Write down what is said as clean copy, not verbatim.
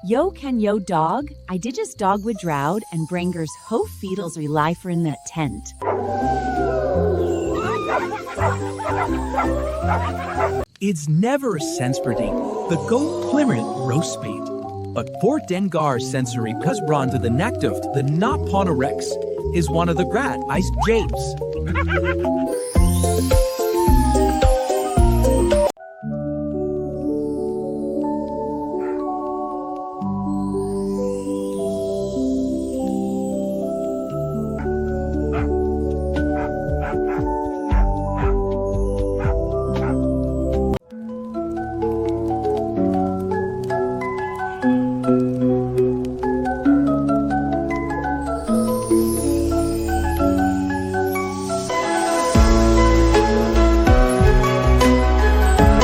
Yo ken yo dog, I digis dog with drought and brangers ho feedles relifer in that tent. It's never a sense per day. The go plimmert roast bait. But Fort Dengar sensory cuz bron to the nectaft, the not rex is one of the grat ice japes.